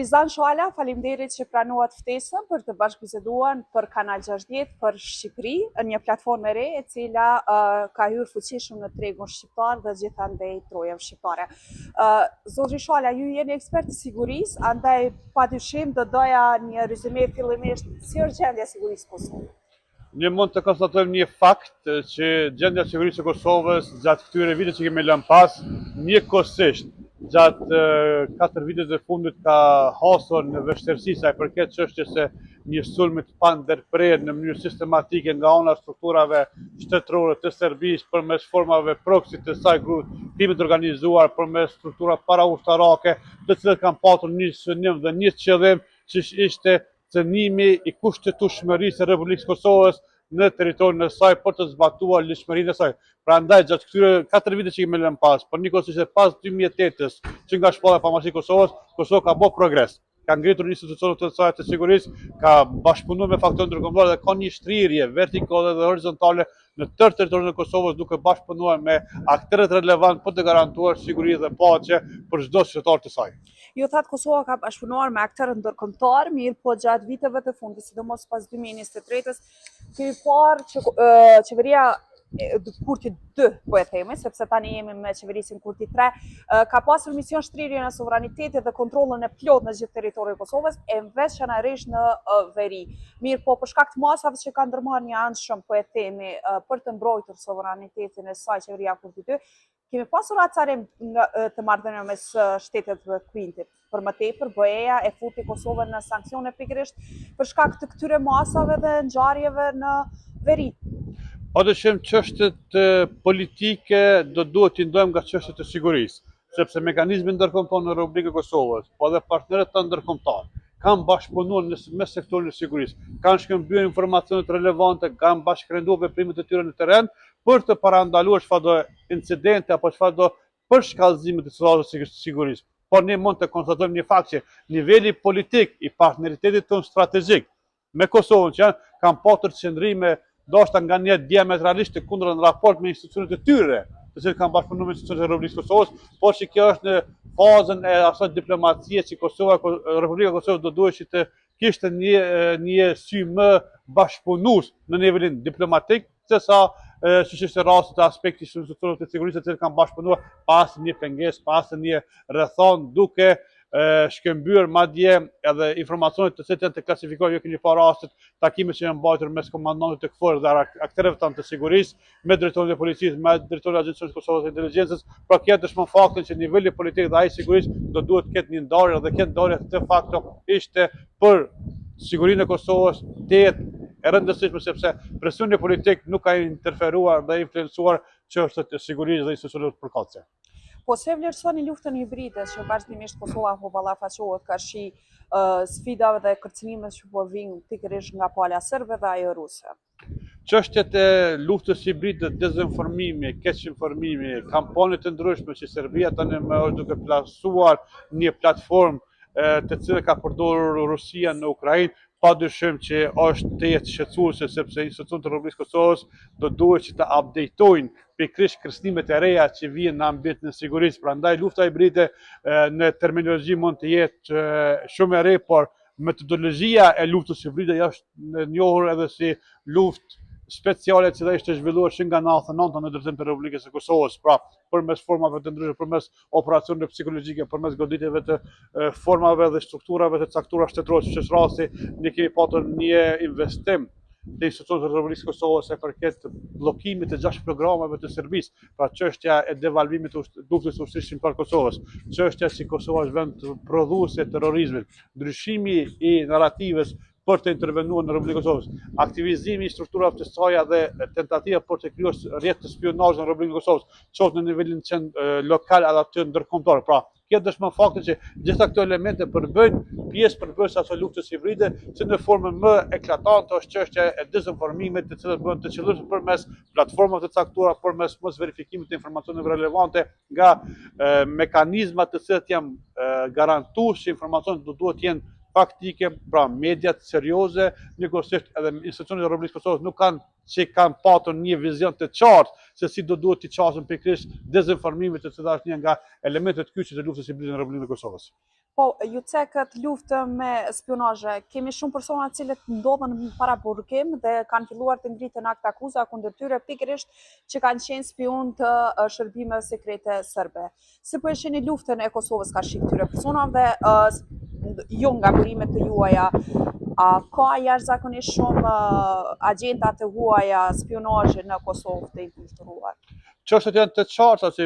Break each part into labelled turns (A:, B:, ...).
A: Lizan Shuala, faleminderit që pranuat ftesën për të bashkëbiseduar për Kanal 60 për Shqipëri, një platformë e re e cila ka hyrë fuqishëm në tregun shqiptar dhe gjithandej trojën shqiptare. Zotri Shuala, ju jeni ekspert i sigurisë, andaj padyshim do doja një rezume fillimisht si është gjendja e sigurisë në Kosovë.
B: Ne mund të konstatojmë një fakt që gjendja e sigurisë së Kosovës gjatë këtyre viteve që kemi lënë pas, njëkohësisht gjatë 4 vitet e fundit ka hasur në vështirësi sa i përket çështjes së një sulmi të pandërprer në mënyrë sistematike nga ana strukturave shtetërore të Serbisë përmes formave proxy të saj grupimit të organizuar përmes struktura paraushtarake, të cilët kanë patur një synim dhe një qëllim që ishte cënimi i kushtetueshmërisë së Republikës Kosovës në territorin e saj për të zbatuar ligjshmërinë e saj. Prandaj gjatë këtyre 4 vite që kemi lënë pas, por njëkohësisht edhe pas 2008-s, që nga shpalla e pamësish Kosovës, Kosova ka bërë progres. Ka ngritur institucionet të saj të sigurisë, ka bashkëpunuar me faktorë ndërkombëtar dhe ka një shtrirje vertikale dhe horizontale në tërë territorin e Kosovës, duke bashkëpunuar me aktorët relevantë për të garantuar siguri dhe paqe për çdo qytetar të saj.
A: Ju thatë Kosova ka bashkëpunuar me aktorë ndërkombëtar, mirë po gjatë viteve të fundit, sidomos pas 2023-s, kemi parë që qeveria Kurti 2, po e themi, sepse tani jemi me qeverisin Kurti 3, ka pasur mision shtrirje në sovranitetit dhe kontrollën e plot në gjithë territorin e Kosovës, e veçanërisht në veri. Mirë po, për shkak të masave që ka ndërmarrë një anshëm, po e themi, për të mbrojtur sovranitetin e saj qeveria Kurti 2, kemi pasur acarim të marrëdhënie mes shtetet të Kvintit. Për më tepër, BE-ja e futi Kosovën në sanksione pikërisht për shkak të këtyre masave dhe ngjarjeve në veri.
B: Padyshim çështjet politike do duhet t'i ndojmë nga çështjet e sigurisë, sepse mekanizmi ndërkombëtar në Republikën e Kosovës, po edhe partnerët të ndërkombëtar kanë bashkëpunuar me sektorin e sigurisë, kanë shkëmbyer informacionet relevante, kanë bashkërenduar veprimet e tyre në terren për të parandaluar çfarëdo incidente apo çfarëdo përshkallëzime të situatës së sigurisë. Por ne mund të konstatojmë një fakt që niveli politik i partneritetit tonë strategjik me Kosovën që kanë patur qëndrime ndoshta nga një diametralisht të kundërt në raport me institucionet e tyre, të cilët kanë bashkëpunuar me institucionet e Republikës Kosovës, por që kjo është në fazën e asaj diplomacie që Republika e Kosovës do duhet që të kishte një sy më bashkëpunues në nivelin diplomatik, sesa siç është rasti të aspektit të institucioneve të sigurisë të cilët kanë bashkëpunuar pas një pengesë, pas një rrethon duke shkëmbyer madje edhe informacionet të cilët janë të klasifikuar, jo keni parë rastet takime që janë mbajtur mes komandantit të KFOR dhe aktorëve tanë të sigurisë, me drejtorin e policisë, me drejtorin e Agjencisë së Kosovës së Inteligjencës, pra kjo dëshmon faktin që niveli politik dhe ai sigurisë do duhet të ketë një ndarje dhe kjo ndarje de facto ishte për sigurinë e Kosovës të jetë e rëndësishme sepse presioni politik nuk ka interferuar dhe influencuar çështjet e sigurisë dhe institucioneve të përkatëse.
A: Po se vlerësoni luftën hibride që vazhdimisht Kosova po ballafaqohet karshi sfidave dhe kërcënimeve që po vijnë pikërisht nga pala serbe dhe ajo ruse?
B: Çështjet e luftës hibride, dezinformimi, keqinformimi, kampanje të ndryshme që Serbia tani më është duke plasuar një platformë të cilën ka përdorur Rusia në Ukrainë, padyshim që është të jetë shqetësuese sepse institucionet e Republikës Kosovës do duhet që të updatojnë pikërisht kërcënimet e reja që vijnë në ambientin e sigurisë. Prandaj lufta hibride në terminologji mund të jetë shumë e re, por metodologjia e luftës hibride është njohur edhe si luftë speciale që ishte zhvilluar që nga 99 në drejtim të Republikës së Kosovës, pra përmes formave të ndryshme, përmes operacioneve psikologjike, përmes goditjeve të formave dhe strukturave të caktuara shtetërore, siç është rasti, ne kemi patur një investim të institucioneve të Republikës së Kosovës e përket bllokimit të 6 programeve të Serbisë, pra çështja e devalvimit të luftës së ushtrisë shqiptare Kosovës, çështja si Kosova është vend prodhuesi i terrorizmit, ndryshimi i narrativës për të intervenuar në Republikën e Kosovës, aktivizimi i strukturave të saj dhe tentativa për të krijuar rrjet të spionazhi në Republikën e Kosovës, qoftë në nivelin lokal apo ndërkombëtar. Pra, kjo dëshmon faktin që gjitha këto elemente përbëjnë pjesë përbërëse asaj luftës hibride, që në formën më eklatante është çështja e dezinformimit, të cilët bëhen të qëllimshme përmes platformave të caktuara, përmes mos verifikimit të informacioneve relevante nga mekanizma të cilët janë garantuar që informacionet do duhet të jenë faktike, pra mediat serioze, njëkohësisht edhe institucionet e Republikës Kosovës nuk kanë patur një vizion të qartë se si do duhet të qasen pikërisht dezinformimit, të cilat është një nga elementet kyçe të luftës hibride në Republikën e Kosovës.
A: Po, ju cekët luftë me spionazhe. Kemi shumë persona të cilët ndodhen para burgim dhe kanë filluar të ngritën akt akuza kundër tyre pikërisht që kanë qenë spion të shërbimeve sekrete serbe. Si po e shihni luftën e Kosovës ka shik këtyre personave, jo nga burimet të juaja, ka jashtëzakonisht shumë agjenta të huaja spionazhe në Kosovë të infiltruar.
B: Çështjet janë të qarta që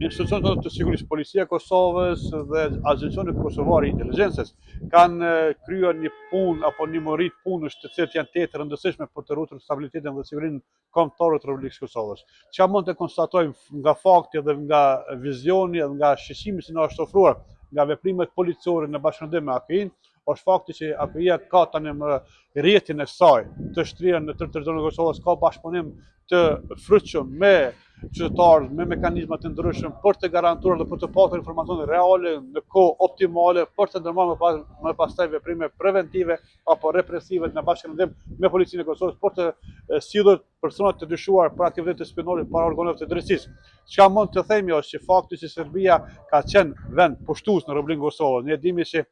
B: institucionet të sigurisë, Policia e Kosovës dhe agjencionet kosovare inteligjencës kanë kryer një punë apo një morit punësh të cilët janë të rëndësishme për të ruajtur stabilitetin dhe sigurinë kombëtare të Republikës së Kosovës. Çka mund të konstatojmë nga fakti dhe nga vizioni dhe nga shqetësimi që na është ofruar nga veprimet policore në bashkëpuntim me AKI-n, është fakti që AKI-ja ka tani më rrjetin e saj të shtrirë në territorin e Kosovës, ka bashkëpunim të frytshëm me qytetarët, me mekanizma të ndryshëm për të garantuar dhe për të pasur informacione reale në kohë optimale për të ndërmarrë më pastaj veprime preventive apo represive në bashkëpundim me policinë e Kosovës për të sjellur personat të dyshuar për aktivitete të spionazhit para organeve të drejtësisë. Çka mund të themi është që fakti që Serbia ka qenë vend pushtues në Republikën e Kosovës, ne dimi që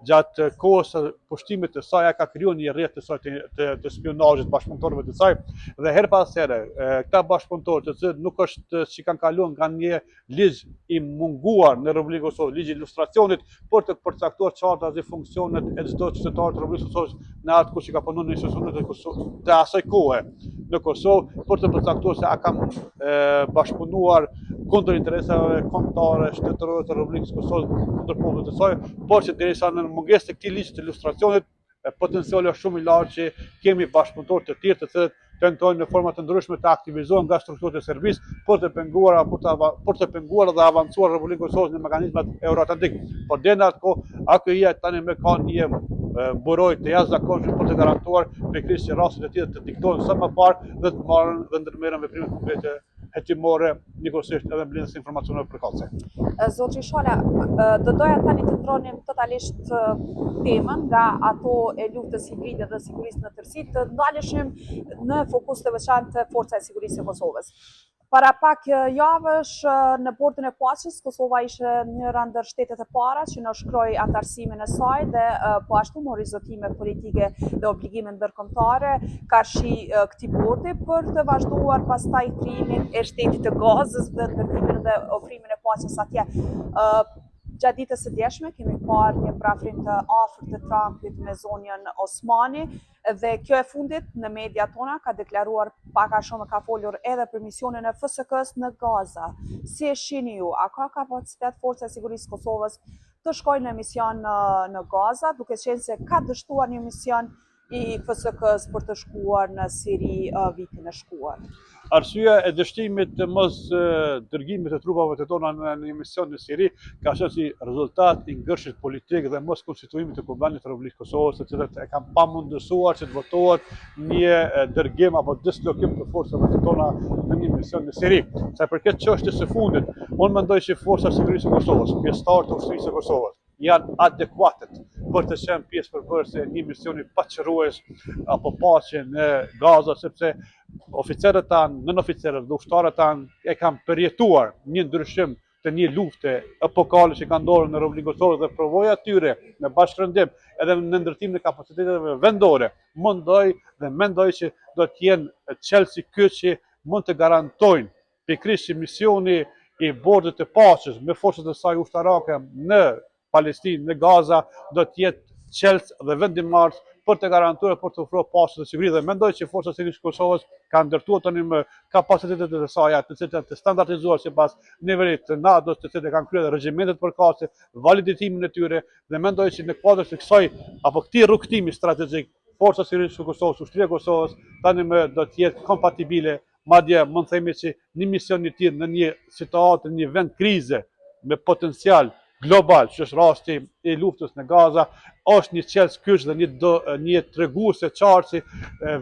B: gjatë kohës së pushtimit të saj ka krijuar një rrjet të saj të spionazhit bashkëpunëtorëve të saj dhe her pas here këta bashkëpunëtorë të cilët nuk është që kanë kaluar nga një ligj i munguar në Republikën e Kosovës, ligji i ilustracionit për të përcaktuar çfarë dhe funksionet e çdo qytetari të Republikës së Kosovës në atë kohë që ka punuar në institucionet e Kosovës të asaj kohe në Kosovë për të përcaktuar se a kanë bashkëpunuar kundër interesave kombëtare shtetërore të Republikës së Kosovës kundër popullit të saj, por që derisa në mungesë të këtij ligji të ilustracionit potenciali është shumë i lartë që kemi bashkëpunëtorë të tjerë të cilët tentojnë në forma të ndryshme të aktivizohen nga strukturat e Serbisë për të penguar dhe avancuar Republikën e Kosovës në mekanizmat euroatlantik. Por deri në atë kohë AKI-ja tani më ka një buroj të jashtëzakonshëm për të garantuar pikërisht që rastet e tilla të diktohen sa më parë dhe të marrën dhe ndërmerren veprime konkrete hetimore, njëkohësisht edhe mbledhjes informacioneve përkatëse.
A: Zotri Shala, do doja tani të ndronim totalisht temën nga ato e luftës hibride dhe sigurisë në tërësi, të ndaleshim në fokus të veçantë të Forca e Sigurisë së Kosovës. Para pak javësh në bordin e paqes, Kosova ishte njëra ndër shtetet e para që na shkroi antarësimin e saj dhe po ashtu mori zotime politike dhe obligime ndërkombëtare karshi këtij bordi për të vazhduar pastaj krijimin e shtetit të Gazës dhe ndërtimin dhe ofrimin e paqes atje. Gjatë ditës së djeshme kemi parë një parafrim të afërt të Trumpit me zonjën Osmani dhe kjo e fundit në media tona ka deklaruar pak a shumë ka folur edhe për misionin e FSK-s në Gaza. Si e shihni ju, a ka kapacitet Forca e Sigurisë së Kosovës të shkojnë në mision në Gaza, duke qenë se ka dështuar një mision i FSK-s për të shkuar në Siri vitin e shkuar?
B: Arsyeja e dështimit të mos dërgimit të trupave të tona në një mision në Siri ka qenë si rezultat i ngërshit politik dhe mos konstituimit të Kombëndit të Republikës së Kosovës, të cilët e kanë pamundësuar që të votohet një dërgim apo dislokim të forcave të tona në një mision në Siri. Sa i përket çështjes së fundit, unë mendoj që Forca e Sigurisë së Kosovës, pjesëtarët e ushtrisë së Kosovës, janë adekuatet për të qenë pjesë përbërëse një misioni paçërues apo paqe në Gaza, sepse oficerët tanë, nën-oficerët dhe ushtarët tanë e kanë përjetuar një ndryshim të një lufte epokale që ka ndodhur në Republikën e Kosovës dhe provoja e tyre në bashkërëndim edhe në ndërtimin e kapaciteteve vendore, mendoj që do të jenë çelësi ky që mund të garantojnë pikërisht që misioni i bordit të paqes me forcat e saj ushtarake në Palestinë, në Gaza, do të jetë çelës dhe vendimmarrës për të garantuar për të ofruar paqe dhe siguri dhe mendoj që Forca e Sigurisë së Kosovës kanë ndërtuar tani me kapacitetet e saj të cilat janë të standardizuar sipas nivelit të NATO-s, të cilat kanë kryer regjimentet përkatëse, validitimin e tyre dhe mendoj që në kuadër të kësaj apo këtij rrugtimi strategjik, Forca e Sigurisë së Kosovës, ushtria e Kosovës tani më do të jetë kompatibile, madje mund të themi që një mision i tillë në një situatë, në një vend krize me potencial global, që është rasti i luftës në Gaza, është një qelës kyç dhe një treguese qartë si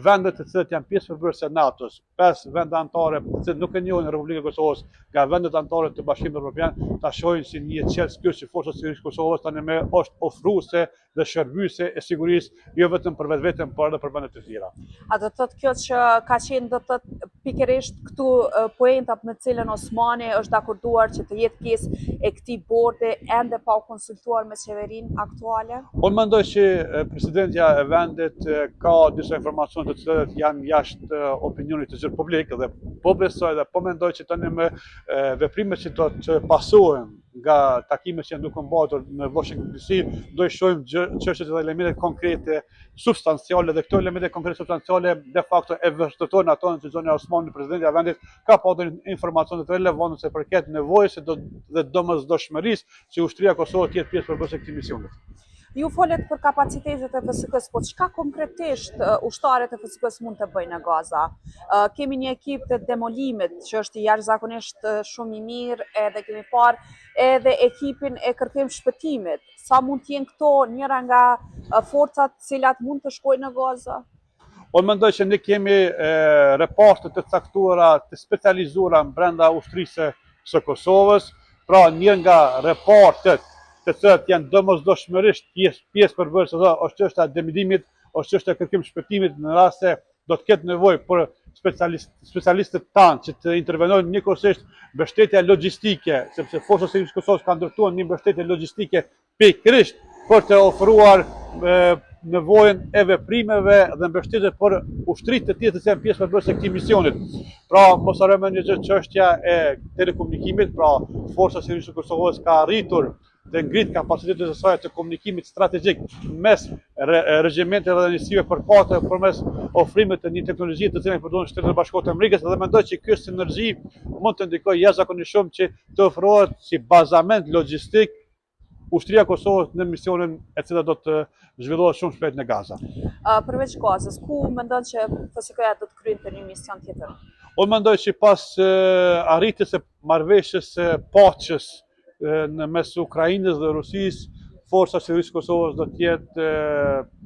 B: vendet të cilët janë pjesë përbërëse NATO-s, 5 vende anëtare të cilët nuk e njohin Republikën e Kosovës nga vendet anëtare të Bashkimit Evropian, ta shohin si një qelës kyç që Forca Sigurisë Kosovës tani më është ofruese dhe shërbyese e sigurisë jo vetëm për vetveten, por edhe për vendet të tjera.
A: A do të thotë kjo që ka qenë do të thotë pikërisht këtu poenta me cilën Osmani është dakorduar që të jetë pjesë e këtij borde ende pa u konsultuar me qeverinë aktuale?
B: Unë mendoj që presidentja e vendit ka disa informacione të cilat janë jashtë opinionit të gjerë publik dhe po besoj dhe po mendoj që tani me veprimet që do të pasohen nga takimet që janë duke mbatur në Washington DC, do i shohim çështjet dhe elementet konkrete substanciale dhe këto elemente konkrete substanciale de facto e vërtetojnë ato në decisionin e Osmanit, presidenti i vendit ka pasur informacione të relevante se përket nevojës dhe domosdoshmërisë që ushtria e Kosovës të jetë pjesë përbërëse e këtij misioni.
A: Ju folet për kapacitetet e FSK-s, po çka konkretisht ushtarët e FSK-s mund të bëjnë në Gaza? Kemi një ekip të demolimit që është jashtëzakonisht shumë i mirë, edhe kemi parë edhe ekipin e kërkim shpëtimit. Sa mund të jenë këto njëra nga forcat cilat mund të shkojnë në Gaza?
B: Unë mendoj që ne kemi reporte të caktuara, të specializuara brenda ushtrisë së Kosovës, pra një nga reportet të cilat janë domosdoshmërisht pjesë përbërëse është çështja e demolimit, është çështja e kërkim shpëtimit në rast se do të ketë nevojë për specialistët tanë që të intervenojnë njëkohësisht mbështetja logjistike, sepse Forca Sigurisë së Kosovës ka ndërtuar një mbështetje logjistike pikërisht për të ofruar nevojën e veprimeve dhe mbështetje për ushtrisë të tjera që janë pjesë përbërëse e këtij misionit. Pra, mos harrojmë një gjë, çështja e telekomunikimit, pra Forca Sigurisë së Kosovës ka arritur dhe ngrit kapacitetet e saj të komunikimit strategjik mes regjimenteve dhe njësive përkate përmes ofrimit të një teknologjie të cilën përdorin Shtetet e Bashkuara të Amerikës dhe mendoj që ky sinergji mund të ndikojë jashtëzakonisht shumë që të ofrohet si bazament logjistik ushtria e Kosovës në misionin e cila do të zhvillohet shumë shpejt në Gaza.
A: Përveç Gazës, ku mendon që FSK-ja do të kryente një mision tjetër?
B: Unë mendoj që pas arritjes së marrëveshjes së paqes në mes Ukrainës dhe Rusisë, Forca Sigurisë së Kosovës do të jetë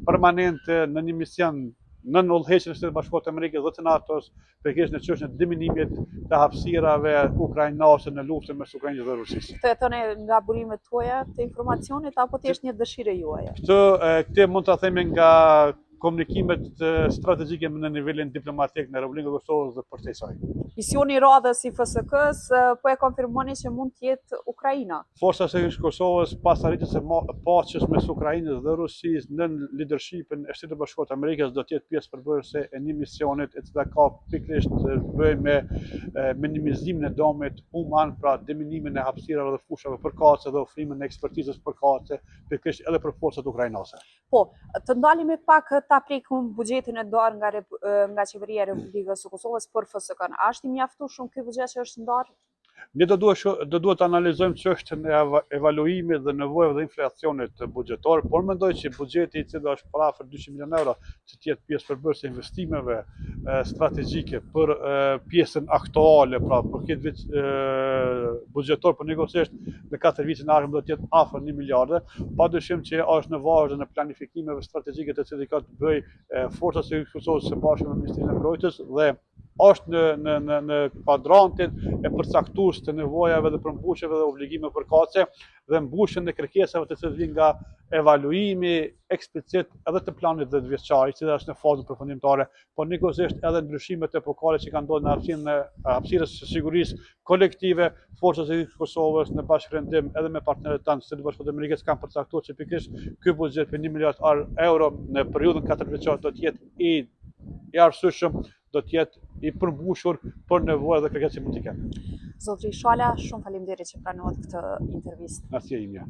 B: permanente në një mision në udhëheqjen e Shtetit Bashkuar të Amerikës dhe të NATO-s, pikërisht në çështjen e diminuimit të hapësirave ukrainase në luftën mes Ukrainës dhe Rusisë.
A: Këtë jetoni nga burimet tuaja të informacionit apo thjesht një dëshirë juaje?
B: Këtë mund ta themi nga komunikimet strategjike në nivelin diplomatik në Republikën e Kosovës dhe përtej saj.
A: Misioni i radhës i FSK-s po e konfirmoni që mund të jetë Ukraina.
B: Forca Sigurisë së Kosovës pas arritjes së paqes mes Ukrainës dhe Rusisë në leadershipin e Shtetit Bashkuar të Amerikës do të jetë pjesë përbërëse e një misionit e cila ka pikërisht të bëjë me minimizimin e dëmit human, pra diminimin e hapësirave dhe fushave përkatëse dhe ofrimin e ekspertizës përkatëse, pikërisht edhe për forcat ukrainase.
A: Po, të ndalim pak ta prekum buxhetin e ndarë nga qeveria e Republikës së Kosovës për FSK-n. A është i mjaftueshëm ky buxhet që është ndarë?
B: Ne do duhet të analizojmë çështjen e evaluimit dhe nevojave dhe inflacionit buxhetor, por mendoj që buxheti i cili është para 200 milionë euro që të jetë pjesë përbërëse investimeve strategjike për pjesën aktuale, pra për këtë vit buxhetor për njëkohësisht në 4 vitin e ardhshëm do të jetë afër 1 miliardë, padyshim që është në vazhdim në planifikimeve strategjike të cilat ka të bëjë Forca Sigurisë së Kosovës së bashku me Ministrinë e Mbrojtjes dhe është në kuadrantin e përcaktuar të nevojave dhe përmbushjeve dhe obligimeve përkatëse dhe mbushjen e kërkesave të cilat vijnë nga evaluimi eksplicit edhe të planit 10 vjeçar, i cili është në fazën përfundimtare, por njëkohësisht edhe ndryshimet epokale që kanë ndodhur në hapësirës së sigurisë kolektive, Forca Sigurisë së Kosovës në bashkërendim edhe me partnerët tanë të Shtetit Bashkuar të Amerikës kanë përcaktuar që pikërisht ky buxhet për 1 miliard euro në periudhën 4 vjeçare do të jetë i arsyeshëm, do të jetë i përmbushur për nevojat dhe kërkesat që mund t'i kenë.
A: Zotri Shala, shumë faleminderit që pranovat këtë intervistë.
B: Asnjë imja.